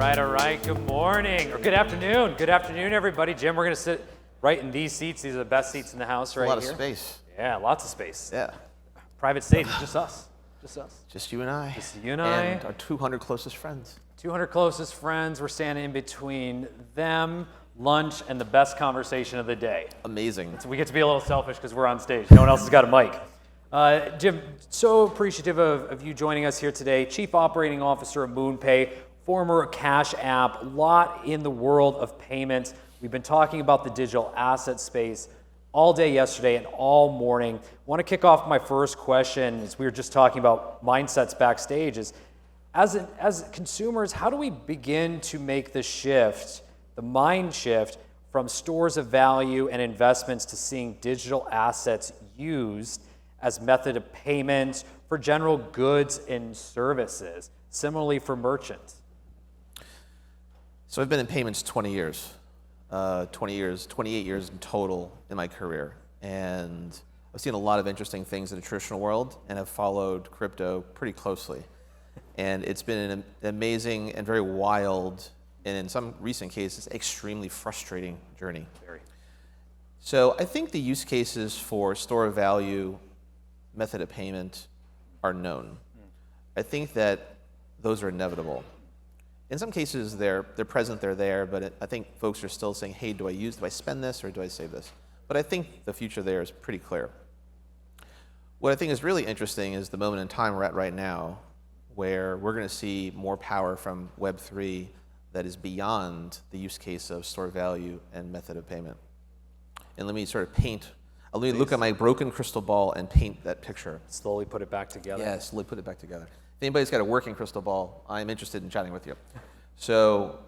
All right. Good morning, or good afternoon. Good afternoon, everybody. Jim, we're going to sit right in these seats. These are the best seats in the house right here. A lot of space. Yeah, lots of space. Yeah. Private stage, just us. Just us. Just you and I. Just you and I. And our 200 closest friends. 200 closest friends. We're standing in between them, lunch, and the best conversation of the day. Amazing. So we get to be a little selfish because we're on stage. No one else has got a mic. Jim, so appreciative of you joining us here today. Chief Operating Officer of MoonPay, former Cash App, a lot in the world of payments. We've been talking about the digital asset space all day yesterday and all morning. I want to kick off my first question, as we were just talking about mindsets backstage, is as consumers, how do we begin to make the shift, the mind shift, from stores of value and investments to seeing digital assets used as method of payment for general goods and services, similarly for merchants? So I've been in payments 20 years. 28 years in total in my career. And I've seen a lot of interesting things in the traditional world and have followed crypto pretty closely. And it's been an amazing and very wild, and in some recent cases, extremely frustrating journey. Very. So I think the use cases for store of value, method of payment are known. I think that those are inevitable. In some cases, they're present, they're there, but I think folks are still saying, hey, do I spend this or do I save this? But I think the future there is pretty clear. What I think is really interesting is the moment in time we're at right now, where we're going to see more power from Web3 that is beyond the use case of store value and method of payment. And let me sort of let me look at my broken crystal ball and paint that picture. Slowly put it back together. Yeah, slowly put it back together. If anybody's got a working crystal ball, I'm interested in chatting with you. So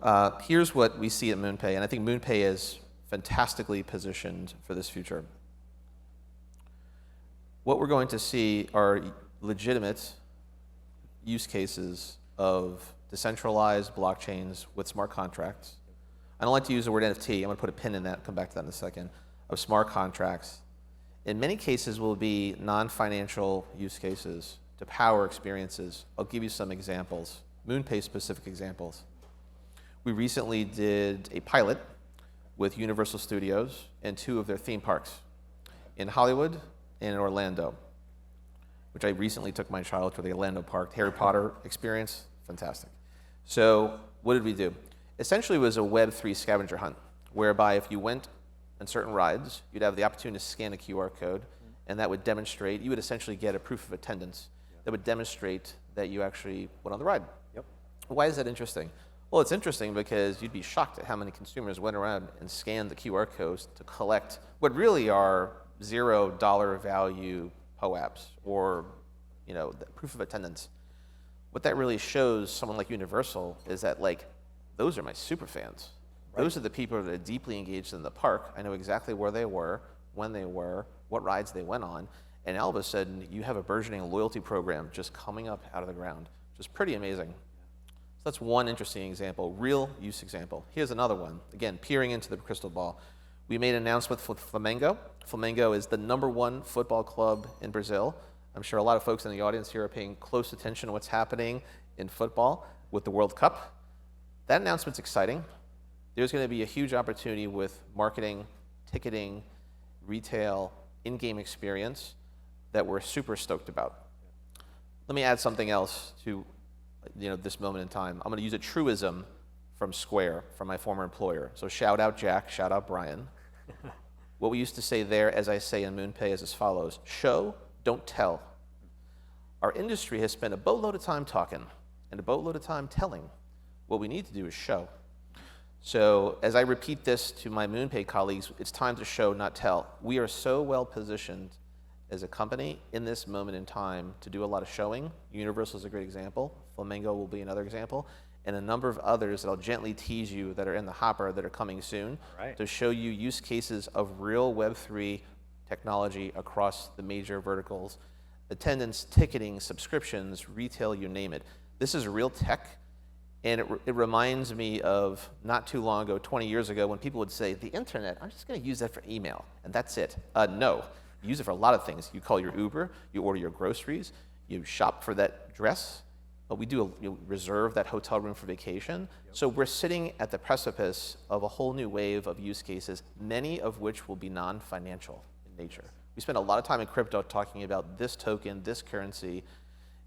here's what we see at MoonPay, and I think MoonPay is fantastically positioned for this future. What we're going to see are legitimate use cases of decentralized blockchains with smart contracts. I don't like to use the word NFT. I'm going to put a pin in that, come back to that in a second, of smart contracts. In many cases will be non-financial use cases to power experiences. I'll give you some examples, MoonPay specific examples. We recently did a pilot with Universal Studios and 2 of their theme parks in Hollywood and in Orlando, which I recently took my child to the Orlando park. Harry Potter experience, fantastic. So what did we do? Essentially it was a Web3 scavenger hunt, whereby if you went on certain rides, you'd have the opportunity to scan a QR code, and that would demonstrate, you would essentially get a proof of attendance that would demonstrate that you actually went on the ride. Yep. Why is that interesting? Well, it's interesting because you'd be shocked at how many consumers went around and scanned the QR codes to collect what really are $0 value POAPs or, the proof of attendance. What that really shows someone like Universal is that, those are my super fans. Right. Those are the people that are deeply engaged in the park. I know exactly where they were, when they were, what rides they went on, and all of a sudden you have a burgeoning loyalty program just coming up out of the ground, which is pretty amazing. So that's one interesting example, real use example. Here's another one, again, peering into the crystal ball. We made an announcement with Flamengo. Flamengo is the #1 football club in Brazil. I'm sure a lot of folks in the audience here are paying close attention to what's happening in football with the World Cup. That announcement's exciting. There's going to be a huge opportunity with marketing, ticketing, retail, in-game experience that we're super stoked about. Let me add something else to this moment in time. I'm going to use a truism from Square, from my former employer. So shout out Jack, shout out Brian. What we used to say there, as I say in MoonPay, is as follows: show, don't tell. Our industry has spent a boatload of time talking and a boatload of time telling. What we need to do is show. So as I repeat this to my MoonPay colleagues, it's time to show, not tell. We are so well positioned as a company in this moment in time to do a lot of showing. Universal is a great example. Flamengo will be another example. And a number of others that I'll gently tease you that are in the hopper that are coming soon to show you use cases of real Web3 technology across the major verticals. Attendance, ticketing, subscriptions, retail, you name it. This is real tech. And it reminds me of not too long ago, 20 years ago, when people would say, the internet, I'm just going to use that for email, and that's it. No, you use it for a lot of things. You call your Uber, you order your groceries, you shop for that dress. We do reserve that hotel room for vacation. So we're sitting at the precipice of a whole new wave of use cases, many of which will be non-financial in nature. We spend a lot of time in crypto talking about this token, this currency.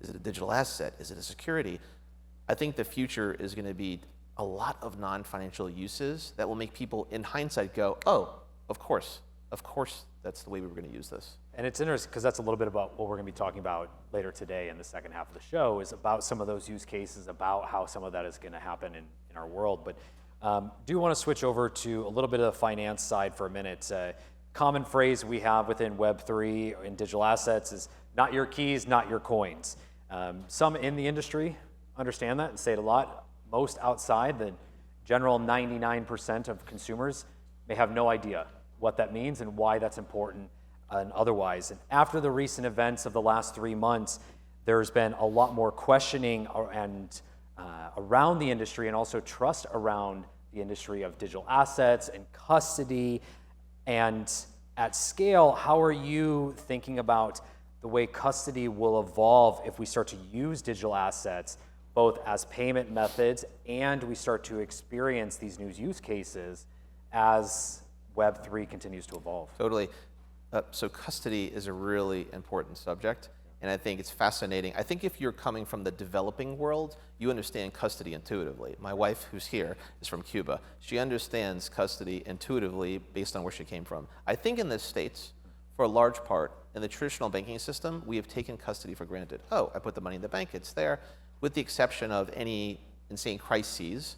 Is it a digital asset? Is it a security? I think the future is going to be a lot of non-financial uses that will make people, in hindsight, go, oh, of course, that's the way we were going to use this. And it's interesting because that's a little bit about what we're going to be talking about later today in the second half of the show, is about some of those use cases, about how some of that is going to happen in our world. But do want to switch over to a little bit of the finance side for a minute. Common phrase we have within Web3 in digital assets is not your keys, not your coins. Some in the industry understand that and say it a lot. Most outside, the general 99% of consumers may have no idea what that means and why that's important and otherwise. And after the recent events of the last 3 months, there's been a lot more questioning and around the industry, and also trust around the industry of digital assets and custody. And at scale, how are you thinking about the way custody will evolve if we start to use digital assets both as payment methods and we start to experience these new use cases as Web3 continues to evolve? Totally. So custody is a really important subject, and I think it's fascinating. I think if you're coming from the developing world, you understand custody intuitively. My wife, who's here, is from Cuba. She understands custody intuitively based on where she came from. I think in the States, for a large part, in the traditional banking system, we have taken custody for granted. Oh, I put the money in the bank, it's there. With the exception of any insane crises,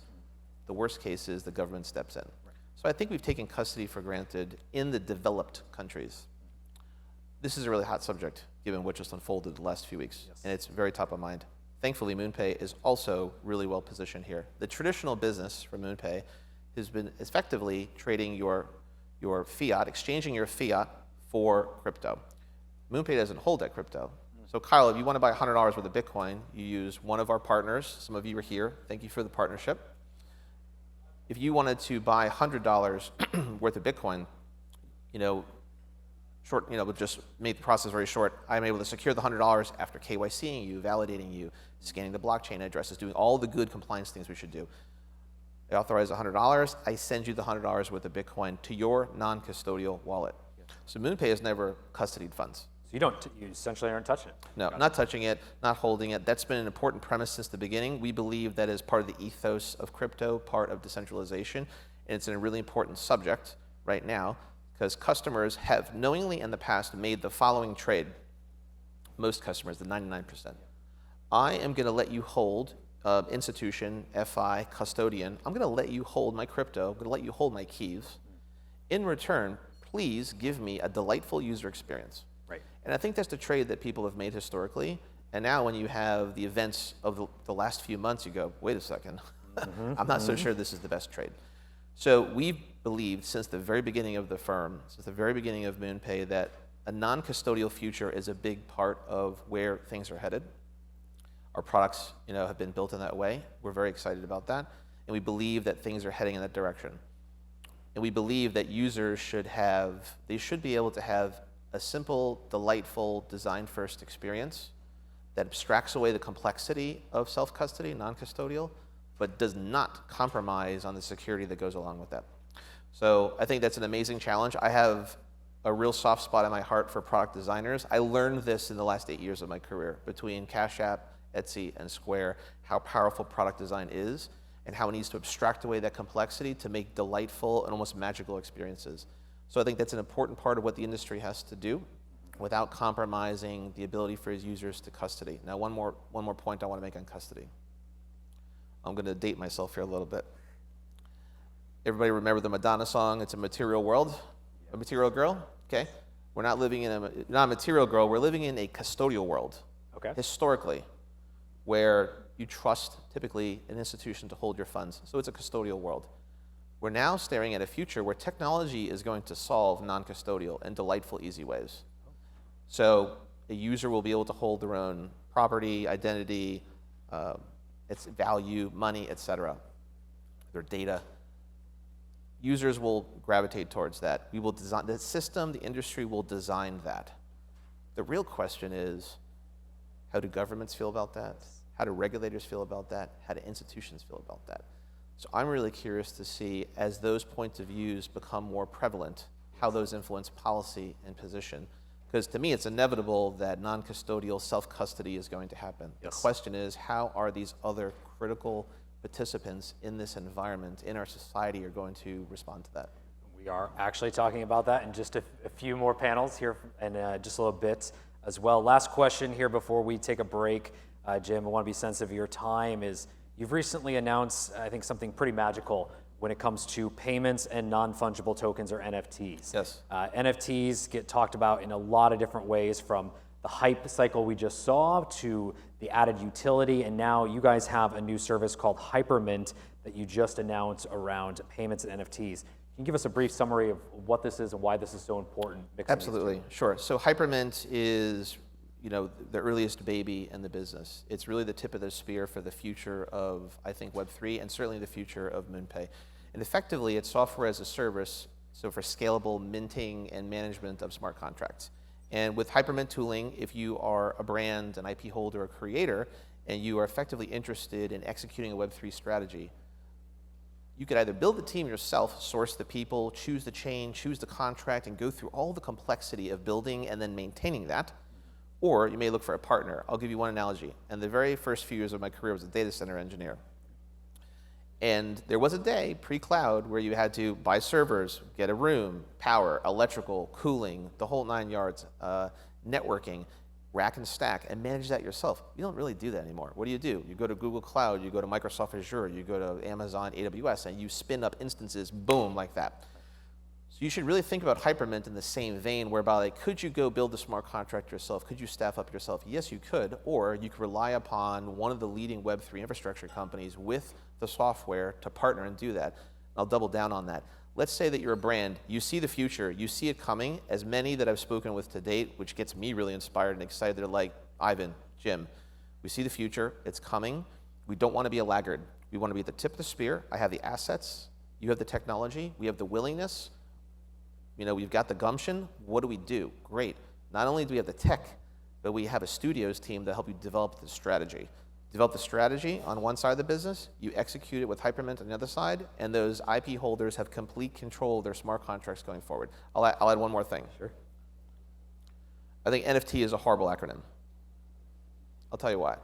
the worst case is the government steps in. So I think we've taken custody for granted in the developed countries. This is a really hot subject, given what just unfolded the last few weeks, and it's very top of mind. Thankfully, MoonPay is also really well positioned here. The traditional business for MoonPay has been effectively trading your fiat, exchanging your fiat for crypto. MoonPay doesn't hold that crypto. So Kyle, if you want to buy $100 worth of Bitcoin, you use one of our partners. Some of you are here. Thank you for the partnership. If you wanted to buy $100 worth of Bitcoin, we'll just make the process very short. I'm able to secure the $100 after KYCing you, validating you, scanning the blockchain addresses, doing all the good compliance things we should do. I authorize $100. I send you the $100 worth of Bitcoin to your non-custodial wallet. So MoonPay has never custodied funds. So you essentially aren't touching it? No, not touching it, not holding it. That's been an important premise since the beginning. We believe that is part of the ethos of crypto, part of decentralization, and it's a really important subject right now because customers have knowingly in the past made the following trade. Most customers, the 99%. I am going to let you hold institution, FI, custodian. I'm going to let you hold my crypto. I'm going to let you hold my keys. In return, please give me a delightful user experience. Right. And I think that's the trade that people have made historically. And now when you have the events of the last few months, you go, wait a second, I'm not so sure this is the best trade. So we've believed since the very beginning of the firm, since the very beginning of MoonPay, that a non-custodial future is a big part of where things are headed. Our products have been built in that way. We're very excited about that. And we believe that things are heading in that direction. And we believe that users should be able to have a simple, delightful, design-first experience that abstracts away the complexity of self-custody, non-custodial, but does not compromise on the security that goes along with that. So I think that's an amazing challenge. I have a real soft spot in my heart for product designers. I learned this in the last 8 years of my career between Cash App, Etsy, and Square, how powerful product design is and how it needs to abstract away that complexity to make delightful and almost magical experiences. So I think that's an important part of what the industry has to do without compromising the ability for its users to custody. Now, one more point I want to make on custody. I'm going to date myself here a little bit. Everybody remember the Madonna song, It's a Material World? A Material Girl? Okay. We're not living in not a material girl, we're living in a custodial world. Okay. Historically, where you trust typically an institution to hold your funds. So it's a custodial world. We're now staring at a future where technology is going to solve non-custodial in delightful, easy ways. So a user will be able to hold their own property, identity, its value, money, etc., their data. Users will gravitate towards that. We will design the system, the industry will design that. The real question is, how do governments feel about that? How do regulators feel about that? How do institutions feel about that? So I'm really curious to see, as those points of views become more prevalent, how those influence policy and position. Because to me, it's inevitable that non-custodial self-custody is going to happen. Yes. The question is, how are these other critical participants in this environment, in our society, are going to respond to that? We are actually talking about that in just a few more panels here and just a little bit as well. Last question here before we take a break, Jim, I want to be sensitive of your time, is you've recently announced, I think, something pretty magical when it comes to payments and non-fungible tokens, or NFTs. Yes. NFTs get talked about in a lot of different ways, from the hype cycle we just saw to the added utility, and now you guys have a new service called Hypermint that you just announced around payments and NFTs. Can you give us a brief summary of what this is and why this is so important? Absolutely, sure. So Hypermint is, the earliest baby in the business. It's really the tip of the spear for the future of, I think, Web3, and certainly the future of MoonPay. And effectively, it's software as a service, so for scalable minting and management of smart contracts. And with Hypermint tooling, if you are a brand, an IP holder, a creator, and you are effectively interested in executing a Web3 strategy, you could either build the team yourself, source the people, choose the chain, choose the contract, and go through all the complexity of building and then maintaining that. Or you may look for a partner. I'll give you one analogy. And the very first few years of my career was a data center engineer. And there was a day, pre-cloud, where you had to buy servers, get a room, power, electrical, cooling, the whole 9 yards, networking, rack and stack, and manage that yourself. You don't really do that anymore. What do? You go to Google Cloud, you go to Microsoft Azure, you go to Amazon AWS, and you spin up instances, boom, like that. So you should really think about Hypermint in the same vein, whereby, like, could you go build a smart contract yourself? Could you staff up yourself? Yes, you could. Or you could rely upon one of the leading Web3 infrastructure companies with the software to partner and do that. I'll double down on that. Let's say that you're a brand, you see the future, you see it coming. As many that I've spoken with to date, which gets me really inspired and excited, they're like, Ivan, Jim, we see the future, it's coming. We don't want to be a laggard. We want to be at the tip of the spear. I have the assets, you have the technology, we have the willingness. We've got the gumption. What do we do? Great. Not only do we have the tech, but we have a studios team to help you develop the strategy. Develop the strategy on one side of the business, you execute it with Hypermint on the other side, and those IP holders have complete control of their smart contracts going forward. I'll add one more thing. Sure. I think NFT is a horrible acronym. I'll tell you why. It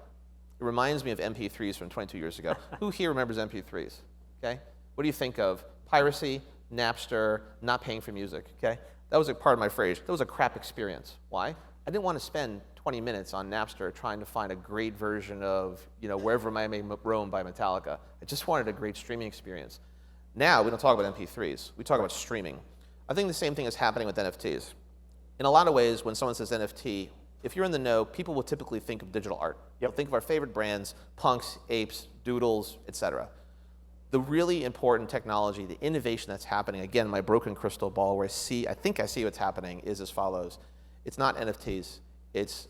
reminds me of MP3s from 22 years ago. Who here remembers MP3s? Okay. What do you think of? Piracy, Napster, not paying for music, okay? That was a part of my phrase. That was a crap experience. Why? I didn't want to spend 20 minutes on Napster trying to find a great version of, Wherever I May Roam by Metallica. I just wanted a great streaming experience. Now, we don't talk about MP3s. We talk about streaming. I think the same thing is happening with NFTs. In a lot of ways, when someone says NFT, if you're in the know, people will typically think of digital art. They'll think of our favorite brands, punks, apes, doodles, etc. The really important technology, the innovation that's happening, again, my broken crystal ball where I think I see what's happening, is as follows. It's not NFTs. It's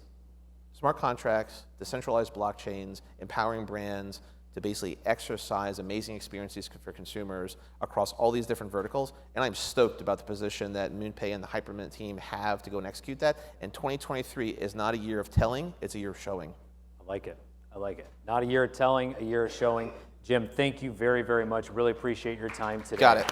smart contracts, decentralized blockchains, empowering brands to basically exercise amazing experiences for consumers across all these different verticals. And I'm stoked about the position that MoonPay and the Hypermint team have to go and execute that. And 2023 is not a year of telling, it's a year of showing. I like it. Not a year of telling, a year of showing. Jim, thank you very, very much. Really appreciate your time today. Got it.